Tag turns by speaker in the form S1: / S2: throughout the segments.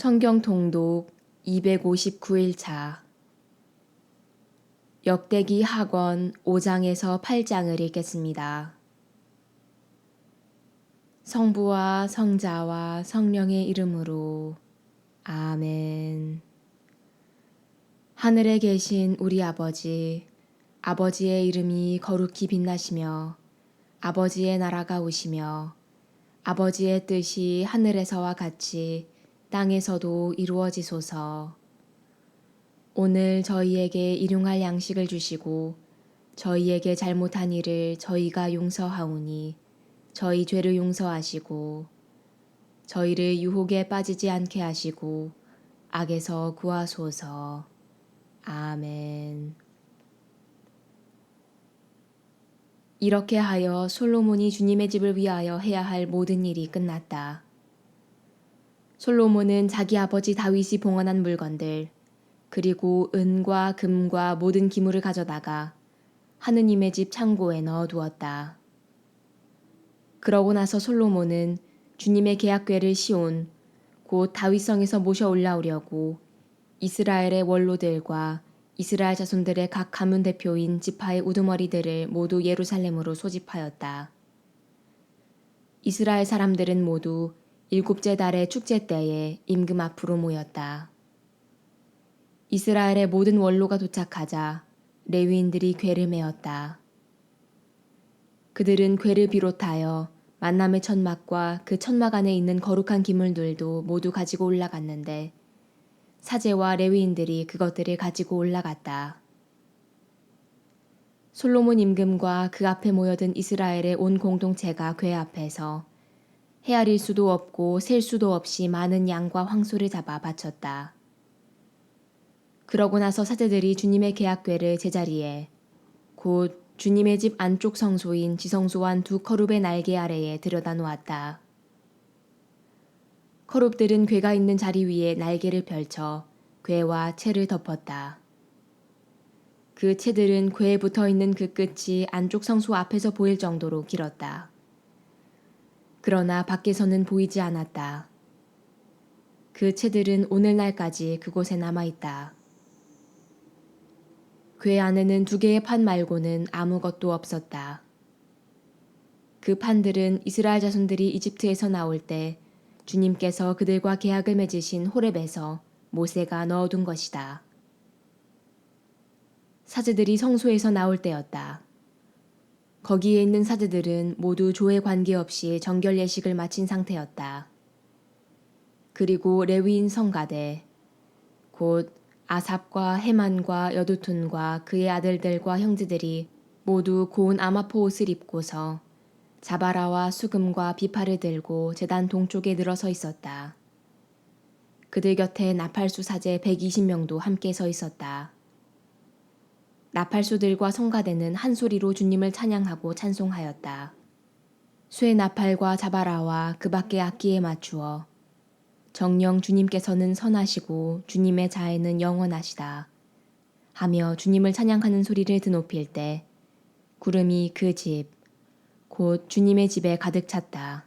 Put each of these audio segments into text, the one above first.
S1: 성경 통독 259일차 역대기 하권 5장에서 8장을 읽겠습니다. 성부와 성자와 성령의 이름으로 아멘. 하늘에 계신 우리 아버지, 아버지의 이름이 거룩히 빛나시며 아버지의 나라가 오시며 아버지의 뜻이 하늘에서와 같이 땅에서도 이루어지소서. 오늘 저희에게 일용할 양식을 주시고 저희에게 잘못한 일을 저희가 용서하오니 저희 죄를 용서하시고 저희를 유혹에 빠지지 않게 하시고 악에서 구하소서. 아멘. 이렇게 하여 솔로몬이 주님의 집을 위하여 해야 할 모든 일이 끝났다. 솔로몬은 자기 아버지 다윗이 봉헌한 물건들 그리고 은과 금과 모든 기물을 가져다가 하느님의 집 창고에 넣어두었다. 그러고 나서 솔로몬은 주님의 계약궤를 시온 곧 다윗성에서 모셔 올라오려고 이스라엘의 원로들과 이스라엘 자손들의 각 가문 대표인 지파의 우두머리들을 모두 예루살렘으로 소집하였다. 이스라엘 사람들은 모두 7째 달의 축제 때에 임금 앞으로 모였다. 이스라엘의 모든 원로가 도착하자 레위인들이 궤를 메었다. 그들은 궤를 비롯하여 만남의 천막과 그 천막 안에 있는 거룩한 기물들도 모두 가지고 올라갔는데 사제와 레위인들이 그것들을 가지고 올라갔다. 솔로몬 임금과 그 앞에 모여든 이스라엘의 온 공동체가 궤 앞에서 헤아릴 수도 없고 셀 수도 없이 많은 양과 황소를 잡아 바쳤다. 그러고 나서 사제들이 주님의 계약궤를 제자리에 곧 주님의 집 안쪽 성소인 지성소한 2 커룹의 날개 아래에 들여다 놓았다. 커룹들은 궤가 있는 자리 위에 날개를 펼쳐 궤와 채를 덮었다. 그 채들은 궤에 붙어있는 그 끝이 안쪽 성소 앞에서 보일 정도로 길었다. 그러나 밖에서는 보이지 않았다. 그 채들은 오늘날까지 그곳에 남아있다. 궤 안에는 2개의 판 말고는 아무것도 없었다. 그 판들은 이스라엘 자손들이 이집트에서 나올 때 주님께서 그들과 계약을 맺으신 호렙에서 모세가 넣어둔 것이다. 사제들이 성소에서 나올 때였다. 거기에 있는 사제들은 모두 조에 관계없이 정결 예식을 마친 상태였다. 그리고 레위인 성가대 곧 아삽과 헤만과 여두툰과 그의 아들들과 형제들이 모두 고운 아마포 옷을 입고서 자바라와 수금과 비파를 들고 제단 동쪽에 늘어서 있었다. 그들 곁에 나팔수 사제 120명도 함께 서 있었다. 나팔수들과 성가대는 한 소리로 주님을 찬양하고 찬송하였다. 쇠 나팔과 자바라와 그 밖의 악기에 맞추어 정녕 주님께서는 선하시고 주님의 자애는 영원하시다 하며 주님을 찬양하는 소리를 드높일 때 구름이 그 집, 곧 주님의 집에 가득 찼다.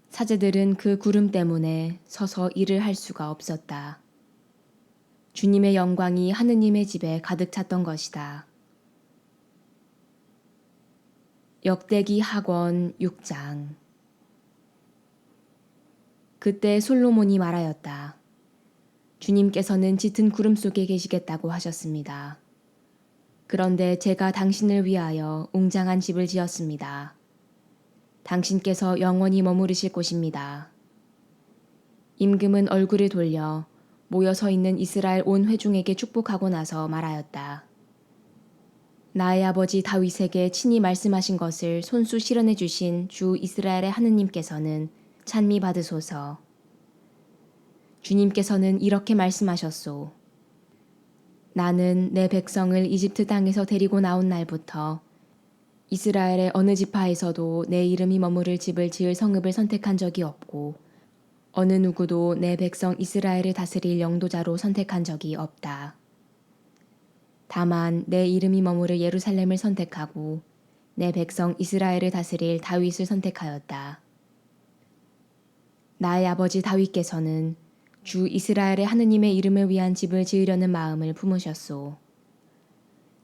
S1: 사제들은 그 구름 때문에 서서 일을 할 수가 없었다. 주님의 영광이 하느님의 집에 가득 찼던 것이다. 역대기 하권 6장. 그때 솔로몬이 말하였다. 주님께서는 짙은 구름 속에 계시겠다고 하셨습니다. 그런데 제가 당신을 위하여 웅장한 집을 지었습니다. 당신께서 영원히 머무르실 곳입니다. 임금은 얼굴을 돌려 모여 서 있는 이스라엘 온 회중에게 축복하고 나서 말하였다. 나의 아버지 다윗에게 친히 말씀하신 것을 손수 실현해 주신 주 이스라엘의 하느님께서는 찬미 받으소서. 주님께서는 이렇게 말씀하셨소. 나는 내 백성을 이집트 땅에서 데리고 나온 날부터 이스라엘의 어느 지파에서도 내 이름이 머무를 집을 지을 성읍을 선택한 적이 없고 어느 누구도 내 백성 이스라엘을 다스릴 영도자로 선택한 적이 없다. 다만 내 이름이 머무를 예루살렘을 선택하고 내 백성 이스라엘을 다스릴 다윗을 선택하였다. 나의 아버지 다윗께서는 주 이스라엘의 하느님의 이름을 위한 집을 지으려는 마음을 품으셨소.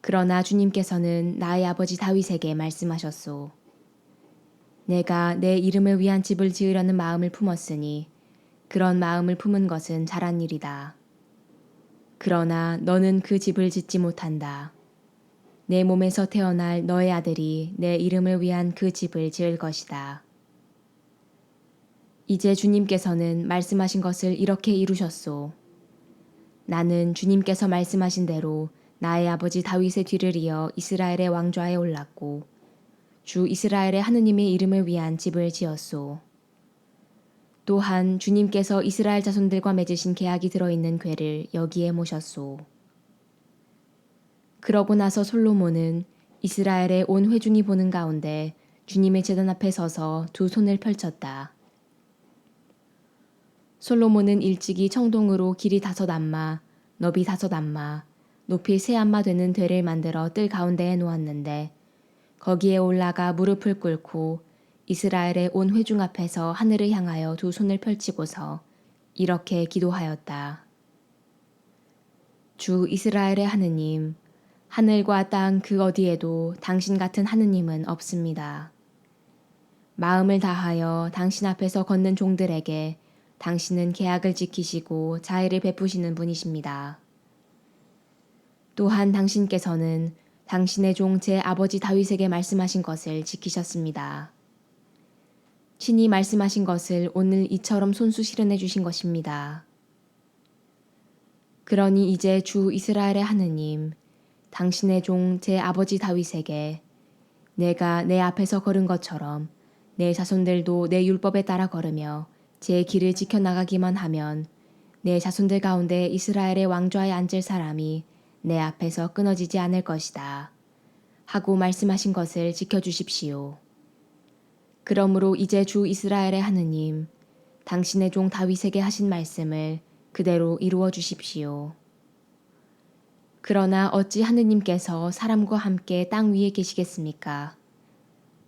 S1: 그러나 주님께서는 나의 아버지 다윗에게 말씀하셨소. 내가 내 이름을 위한 집을 지으려는 마음을 품었으니 그런 마음을 품은 것은 잘한 일이다. 그러나 너는 그 집을 짓지 못한다. 내 몸에서 태어날 너의 아들이 내 이름을 위한 그 집을 지을 것이다. 이제 주님께서는 말씀하신 것을 이렇게 이루셨소. 나는 주님께서 말씀하신 대로 나의 아버지 다윗의 뒤를 이어 이스라엘의 왕좌에 올랐고 주 이스라엘의 하느님의 이름을 위한 집을 지었소. 또한 주님께서 이스라엘 자손들과 맺으신 계약이 들어있는 궤를 여기에 모셨소. 그러고 나서 솔로몬은 이스라엘의 온 회중이 보는 가운데 주님의 제단 앞에 서서 두 손을 펼쳤다. 솔로몬은 일찍이 청동으로 길이 5안마, 너비 5안마, 높이 3안마 되는 궤를 만들어 뜰 가운데에 놓았는데 거기에 올라가 무릎을 꿇고 이스라엘의 온 회중 앞에서 하늘을 향하여 두 손을 펼치고서 이렇게 기도하였다. 주 이스라엘의 하느님, 하늘과 땅 그 어디에도 당신 같은 하느님은 없습니다. 마음을 다하여 당신 앞에서 걷는 종들에게 당신은 계약을 지키시고 자애를 베푸시는 분이십니다. 또한 당신께서는 당신의 종 제 아버지 다윗에게 말씀하신 것을 지키셨습니다. 친히 말씀하신 것을 오늘 이처럼 손수 실현해 주신 것입니다. 그러니 이제 주 이스라엘의 하느님, 당신의 종 제 아버지 다윗에게 내가 내 앞에서 걸은 것처럼 내 자손들도 내 율법에 따라 걸으며 제 길을 지켜나가기만 하면 내 자손들 가운데 이스라엘의 왕좌에 앉을 사람이 내 앞에서 끊어지지 않을 것이다. 하고 말씀하신 것을 지켜주십시오. 그러므로 이제 주 이스라엘의 하느님, 당신의 종 다윗에게 하신 말씀을 그대로 이루어 주십시오. 그러나 어찌 하느님께서 사람과 함께 땅 위에 계시겠습니까?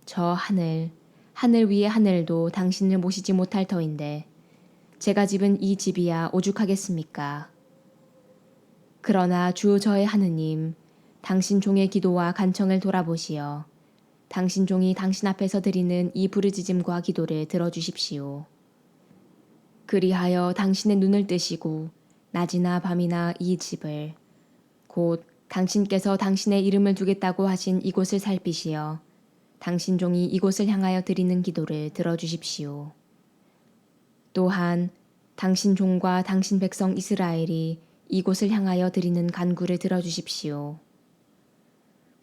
S1: 저 하늘 위의 하늘도 당신을 모시지 못할 터인데 제가 집은 이 집이야 오죽하겠습니까? 그러나 주 저의 하느님, 당신 종의 기도와 간청을 돌아보시어 당신 종이 당신 앞에서 드리는 이 부르짖음과 기도를 들어주십시오. 그리하여 당신의 눈을 뜨시고 낮이나 밤이나 이 집을 곧 당신께서 당신의 이름을 두겠다고 하신 이곳을 살피시어 당신 종이 이곳을 향하여 드리는 기도를 들어주십시오. 또한 당신 종과 당신 백성 이스라엘이 이곳을 향하여 드리는 간구를 들어주십시오.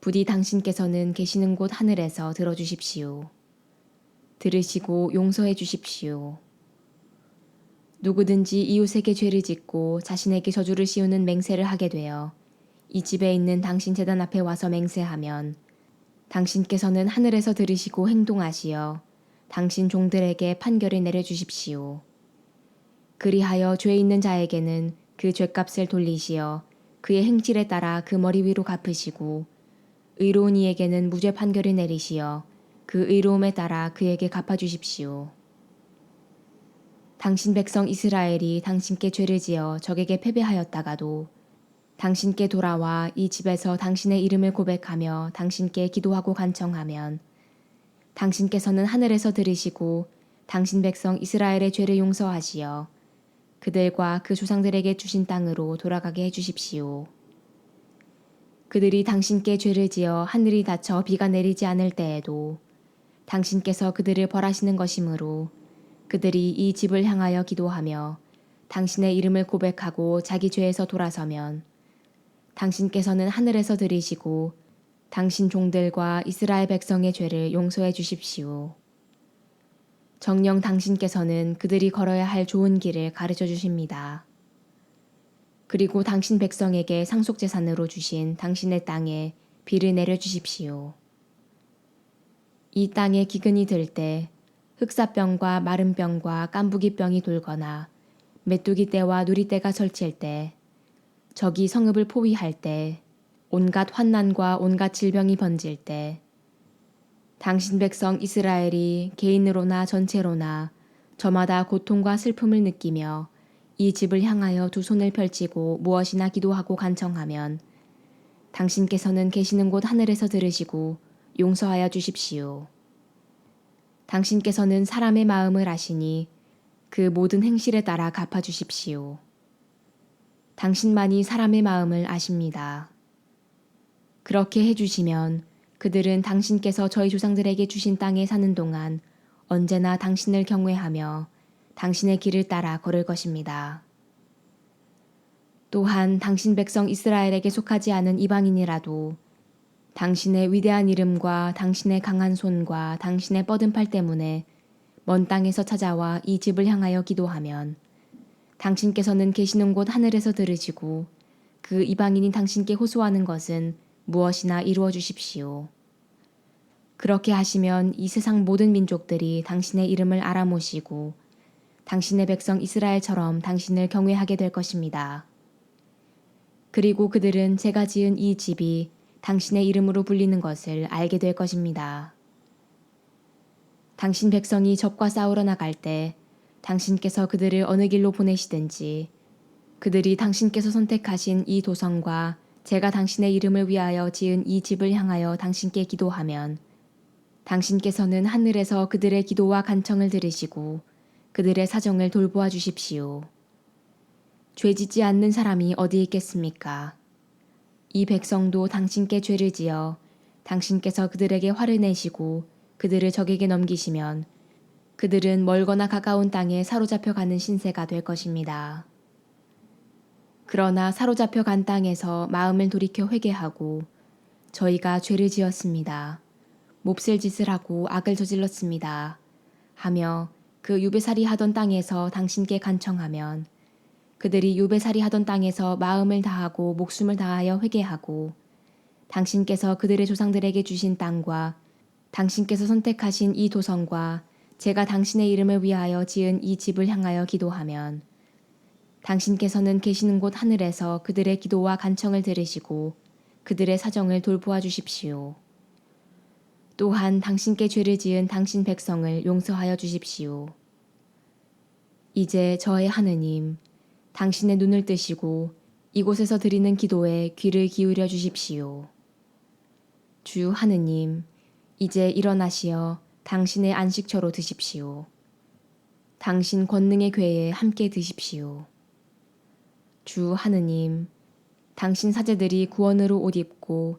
S1: 부디 당신께서는 계시는 곳 하늘에서 들어주십시오. 들으시고 용서해 주십시오. 누구든지 이웃에게 죄를 짓고 자신에게 저주를 씌우는 맹세를 하게 되어 이 집에 있는 당신 제단 앞에 와서 맹세하면 당신께서는 하늘에서 들으시고 행동하시어 당신 종들에게 판결을 내려주십시오. 그리하여 죄 있는 자에게는 그 죄값을 돌리시어 그의 행실에 따라 그 머리 위로 갚으시고 의로운 이에게는 무죄 판결을 내리시어 그 의로움에 따라 그에게 갚아주십시오. 당신 백성 이스라엘이 당신께 죄를 지어 적에게 패배하였다가도 당신께 돌아와 이 집에서 당신의 이름을 고백하며 당신께 기도하고 간청하면 당신께서는 하늘에서 들으시고 당신 백성 이스라엘의 죄를 용서하시어 그들과 그 조상들에게 주신 땅으로 돌아가게 해주십시오. 그들이 당신께 죄를 지어 하늘이 닫혀 비가 내리지 않을 때에도 당신께서 그들을 벌하시는 것이므로 그들이 이 집을 향하여 기도하며 당신의 이름을 고백하고 자기 죄에서 돌아서면 당신께서는 하늘에서 들으시고 당신 종들과 이스라엘 백성의 죄를 용서해 주십시오. 정녕 당신께서는 그들이 걸어야 할 좋은 길을 가르쳐 주십니다. 그리고 당신 백성에게 상속재산으로 주신 당신의 땅에 비를 내려주십시오. 이 땅에 기근이 들 때 흑사병과 마른병과 깐부기병이 돌거나 메뚜기 떼와 누리떼가 설칠 때 적이 성읍을 포위할 때 온갖 환난과 온갖 질병이 번질 때 당신 백성 이스라엘이 개인으로나 전체로나 저마다 고통과 슬픔을 느끼며 이 집을 향하여 두 손을 펼치고 무엇이나 기도하고 간청하면 당신께서는 계시는 곳 하늘에서 들으시고 용서하여 주십시오. 당신께서는 사람의 마음을 아시니 그 모든 행실에 따라 갚아주십시오. 당신만이 사람의 마음을 아십니다. 그렇게 해주시면 그들은 당신께서 저희 조상들에게 주신 땅에 사는 동안 언제나 당신을 경외하며 당신의 길을 따라 걸을 것입니다. 또한 당신 백성 이스라엘에게 속하지 않은 이방인이라도 당신의 위대한 이름과 당신의 강한 손과 당신의 뻗은 팔 때문에 먼 땅에서 찾아와 이 집을 향하여 기도하면 당신께서는 계시는 곳 하늘에서 들으시고 그 이방인이 당신께 호소하는 것은 무엇이나 이루어 주십시오. 그렇게 하시면 이 세상 모든 민족들이 당신의 이름을 알아모시고 당신의 백성 이스라엘처럼 당신을 경외하게 될 것입니다. 그리고 그들은 제가 지은 이 집이 당신의 이름으로 불리는 것을 알게 될 것입니다. 당신 백성이 적과 싸우러 나갈 때 당신께서 그들을 어느 길로 보내시든지 그들이 당신께서 선택하신 이 도성과 제가 당신의 이름을 위하여 지은 이 집을 향하여 당신께 기도하면 당신께서는 하늘에서 그들의 기도와 간청을 들으시고 그들의 사정을 돌보아 주십시오. 죄짓지 않는 사람이 어디 있겠습니까? 이 백성도 당신께 죄를 지어 당신께서 그들에게 화를 내시고 그들을 적에게 넘기시면 그들은 멀거나 가까운 땅에 사로잡혀 가는 신세가 될 것입니다. 그러나 사로잡혀 간 땅에서 마음을 돌이켜 회개하고 저희가 죄를 지었습니다. 몹쓸 짓을 하고 악을 저질렀습니다. 하며 그 유배살이 하던 땅에서 당신께 간청하면 그들이 유배살이 하던 땅에서 마음을 다하고 목숨을 다하여 회개하고 당신께서 그들의 조상들에게 주신 땅과 당신께서 선택하신 이 도성과 제가 당신의 이름을 위하여 지은 이 집을 향하여 기도하면 당신께서는 계시는 곳 하늘에서 그들의 기도와 간청을 들으시고 그들의 사정을 돌보아 주십시오. 또한 당신께 죄를 지은 당신 백성을 용서하여 주십시오. 이제 저의 하느님, 당신의 눈을 뜨시고 이곳에서 드리는 기도에 귀를 기울여 주십시오. 주 하느님, 이제 일어나시어 당신의 안식처로 드십시오. 당신 권능의 궤에 함께 드십시오. 주 하느님, 당신 사제들이 구원으로 옷 입고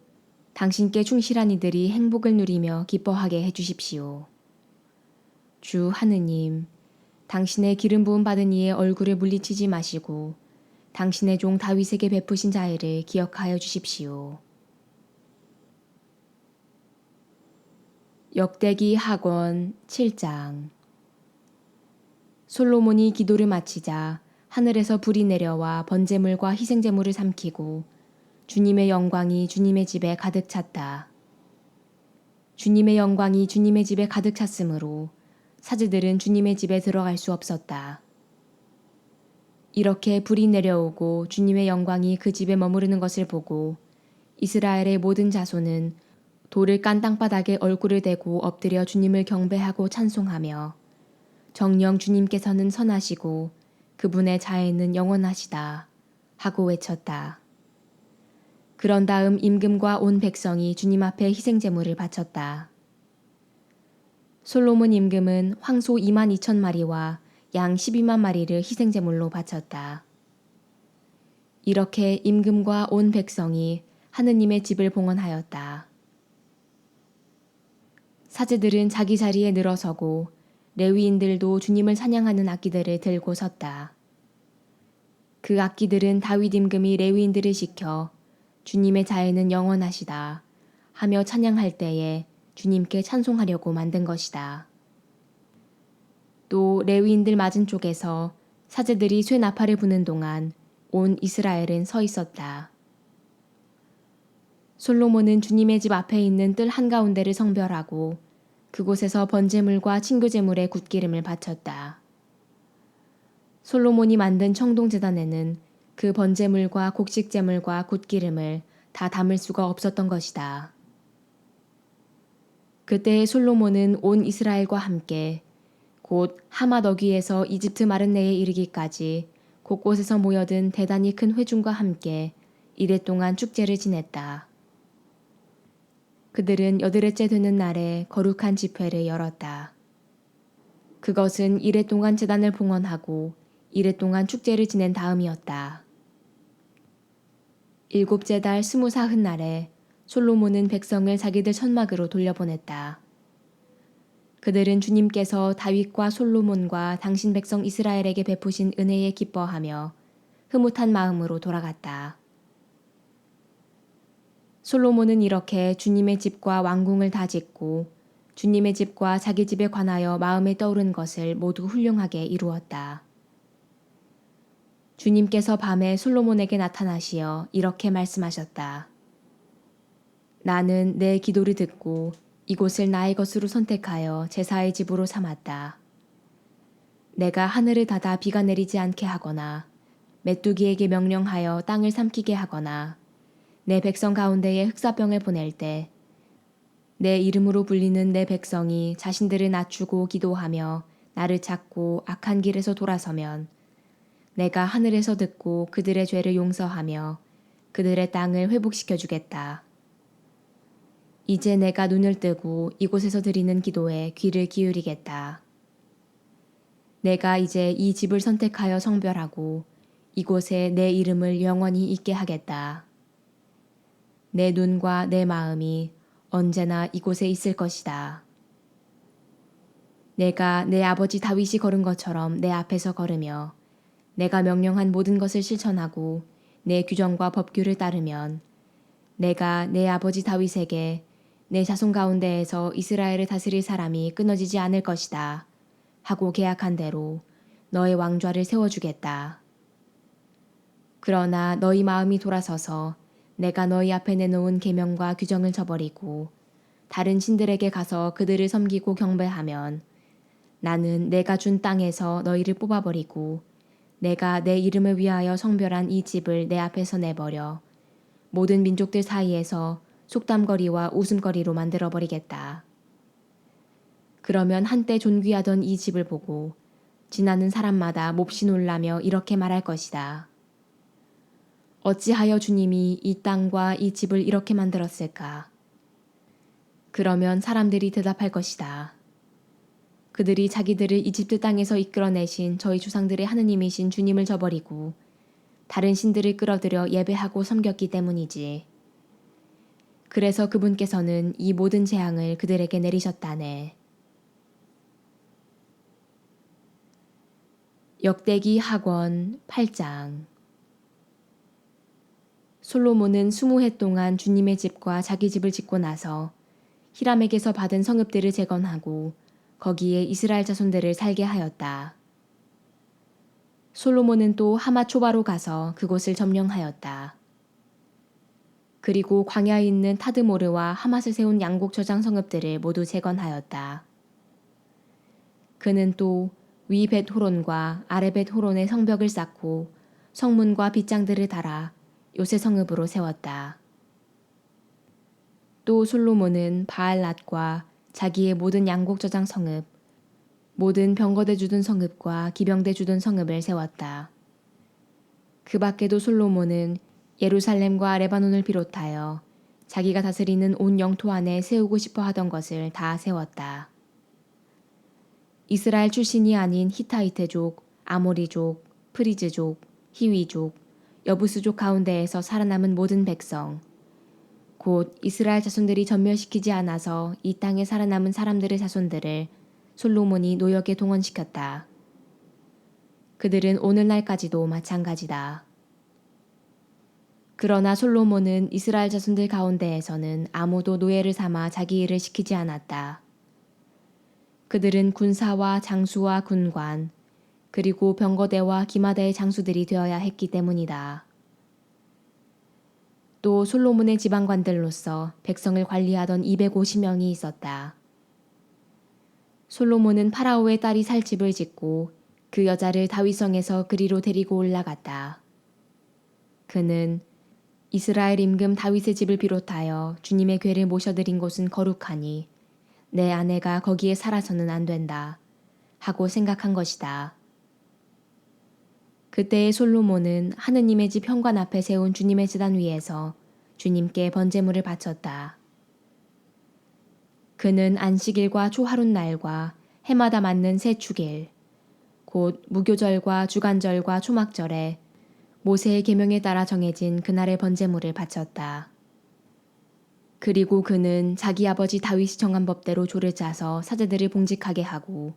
S1: 당신께 충실한 이들이 행복을 누리며 기뻐하게 해주십시오. 주 하느님, 당신의 기름 부음 받은 이의 얼굴을 물리치지 마시고 당신의 종 다윗에게 베푸신 자애를 기억하여 주십시오. 역대기 학원 7장. 솔로몬이 기도를 마치자 하늘에서 불이 내려와 번제물과 희생제물을 삼키고 주님의 영광이 주님의 집에 가득 찼다. 주님의 영광이 주님의 집에 가득 찼으므로 사제들은 주님의 집에 들어갈 수 없었다. 이렇게 불이 내려오고 주님의 영광이 그 집에 머무르는 것을 보고 이스라엘의 모든 자손은 돌을 깐 땅바닥에 얼굴을 대고 엎드려 주님을 경배하고 찬송하며 정녕 주님께서는 선하시고 그분의 자애는 영원하시다 하고 외쳤다. 그런 다음 임금과 온 백성이 주님 앞에 희생제물을 바쳤다. 솔로몬 임금은 황소 22,000마리와 양 12만 마리를 희생제물로 바쳤다. 이렇게 임금과 온 백성이 하느님의 집을 봉헌하였다. 사제들은 자기 자리에 늘어서고 레위인들도 주님을 찬양하는 악기들을 들고 섰다. 그 악기들은 다윗 임금이 레위인들을 시켜 주님의 자애는 영원하시다 하며 찬양할 때에 주님께 찬송하려고 만든 것이다. 또 레위인들 맞은 쪽에서 사제들이 쇠 나팔을 부는 동안 온 이스라엘은 서 있었다. 솔로몬은 주님의 집 앞에 있는 뜰 한가운데를 성별하고 그곳에서 번제물과 친교제물의 굿기름을 바쳤다. 솔로몬이 만든 청동제단에는 그 번제물과 곡식제물과 굿기름을 다 담을 수가 없었던 것이다. 그때 솔로몬은 온 이스라엘과 함께 곧 하맛 어귀에서 이집트 마른내에 이르기까지 곳곳에서 모여든 대단히 큰 회중과 함께 이레 동안 축제를 지냈다. 그들은 여드레째 되는 날에 거룩한 집회를 열었다. 그것은 이레 동안 제단을 봉헌하고 이레 동안 축제를 지낸 다음이었다. 일곱째 달 스무사흔 날에 솔로몬은 백성을 자기들 천막으로 돌려보냈다. 그들은 주님께서 다윗과 솔로몬과 당신 백성 이스라엘에게 베푸신 은혜에 기뻐하며 흐뭇한 마음으로 돌아갔다. 솔로몬은 이렇게 주님의 집과 왕궁을 다 짓고 주님의 집과 자기 집에 관하여 마음에 떠오른 것을 모두 훌륭하게 이루었다. 주님께서 밤에 솔로몬에게 나타나시어 이렇게 말씀하셨다. 나는 내 기도를 듣고 이곳을 나의 것으로 선택하여 제사의 집으로 삼았다. 내가 하늘을 닫아 비가 내리지 않게 하거나 메뚜기에게 명령하여 땅을 삼키게 하거나 내 백성 가운데에 흑사병을 보낼 때 내 이름으로 불리는 내 백성이 자신들을 낮추고 기도하며 나를 찾고 악한 길에서 돌아서면 내가 하늘에서 듣고 그들의 죄를 용서하며 그들의 땅을 회복시켜 주겠다. 이제 내가 눈을 뜨고 이곳에서 드리는 기도에 귀를 기울이겠다. 내가 이제 이 집을 선택하여 성별하고 이곳에 내 이름을 영원히 있게 하겠다. 내 눈과 내 마음이 언제나 이곳에 있을 것이다. 내가 내 아버지 다윗이 걸은 것처럼 내 앞에서 걸으며 내가 명령한 모든 것을 실천하고 내 규정과 법규를 따르면 내가 내 아버지 다윗에게 내 자손 가운데에서 이스라엘을 다스릴 사람이 끊어지지 않을 것이다 하고 계약한 대로 너의 왕좌를 세워주겠다. 그러나 너희 마음이 돌아서서 내가 너희 앞에 내놓은 계명과 규정을 저버리고 다른 신들에게 가서 그들을 섬기고 경배하면 나는 내가 준 땅에서 너희를 뽑아버리고 내가 내 이름을 위하여 성별한 이 집을 내 앞에서 내버려 모든 민족들 사이에서 속담거리와 웃음거리로 만들어버리겠다. 그러면 한때 존귀하던 이 집을 보고 지나는 사람마다 몹시 놀라며 이렇게 말할 것이다. 어찌하여 주님이 이 땅과 이 집을 이렇게 만들었을까? 그러면 사람들이 대답할 것이다. 그들이 자기들을 이집트 땅에서 이끌어내신 저희 조상들의 하느님이신 주님을 저버리고 다른 신들을 끌어들여 예배하고 섬겼기 때문이지. 그래서 그분께서는 이 모든 재앙을 그들에게 내리셨다네. 역대기 학원 8장. 솔로몬은 20해 동안 주님의 집과 자기 집을 짓고 나서 히람에게서 받은 성읍들을 재건하고 거기에 이스라엘 자손들을 살게 하였다. 솔로몬은 또 하맛 초바로 가서 그곳을 점령하였다. 그리고 광야에 있는 타드모르와 하맛을 세운 양곡 저장 성읍들을 모두 재건하였다. 그는 또 위 벳호론과 아래 벳호론의 성벽을 쌓고 성문과 빗장들을 달아 요새 성읍으로 세웠다. 또 솔로몬은 바알랏과 자기의 모든 양곡 저장 성읍, 모든 병거대 주둔 성읍과 기병대 주둔 성읍을 세웠다. 그 밖에도 솔로몬은 예루살렘과 레바논을 비롯하여 자기가 다스리는 온 영토 안에 세우고 싶어 하던 것을 다 세웠다. 이스라엘 출신이 아닌 히타이트족, 아모리족, 프리즈족, 히위족, 여부스족 가운데에서 살아남은 모든 백성, 곧 이스라엘 자손들이 전멸시키지 않아서 이 땅에 살아남은 사람들의 자손들을 솔로몬이 노역에 동원시켰다. 그들은 오늘날까지도 마찬가지다. 그러나 솔로몬은 이스라엘 자손들 가운데에서는 아무도 노예를 삼아 자기 일을 시키지 않았다. 그들은 군사와 장수와 군관, 그리고 병거대와 기마대의 장수들이 되어야 했기 때문이다. 또 솔로몬의 지방관들로서 백성을 관리하던 250명이 있었다. 솔로몬은 파라오의 딸이 살 집을 짓고 그 여자를 다윗성에서 그리로 데리고 올라갔다. 그는 이스라엘 임금 다윗의 집을 비롯하여 주님의 궤를 모셔드린 곳은 거룩하니 내 아내가 거기에 살아서는 안 된다 하고 생각한 것이다. 그때 솔로몬은 하느님의 집 현관 앞에 세운 주님의 제단 위에서 주님께 번제물을 바쳤다. 그는 안식일과 초하룻날과 해마다 맞는 새 축일, 곧 무교절과 주간절과 초막절에 모세의 계명에 따라 정해진 그날의 번제물을 바쳤다. 그리고 그는 자기 아버지 다윗이 정한 법대로 조를 짜서 사제들을 봉직하게 하고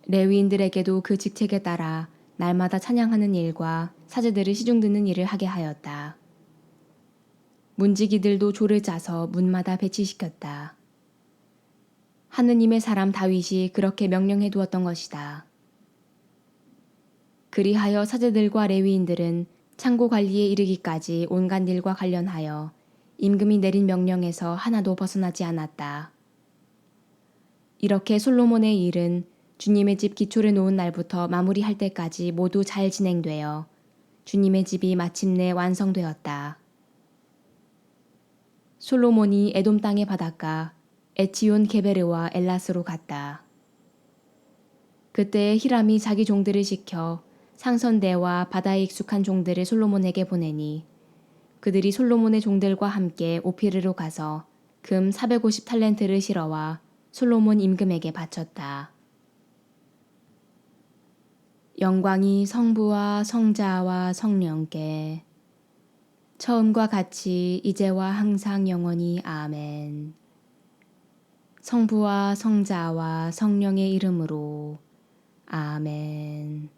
S1: 레위인들에게도 그 직책에 따라 날마다 찬양하는 일과 사제들을 시중 듣는 일을 하게 하였다. 문지기들도 조를 짜서 문마다 배치시켰다. 하느님의 사람 다윗이 그렇게 명령해 두었던 것이다. 그리하여 사제들과 레위인들은 창고 관리에 이르기까지 온갖 일과 관련하여 임금이 내린 명령에서 하나도 벗어나지 않았다. 이렇게 솔로몬의 일은 주님의 집 기초를 놓은 날부터 마무리할 때까지 모두 잘 진행되어 주님의 집이 마침내 완성되었다. 솔로몬이 에돔 땅의 바닷가 에치온 게베르와 엘라스로 갔다. 그때 히람이 자기 종들을 시켜 상선대와 바다에 익숙한 종들을 솔로몬에게 보내니 그들이 솔로몬의 종들과 함께 오피르로 가서 금 450탈렌트를 실어와 솔로몬 임금에게 바쳤다. 영광이 성부와 성자와 성령께 처음과 같이 이제와 항상 영원히 아멘. 성부와 성자와 성령의 이름으로 아멘.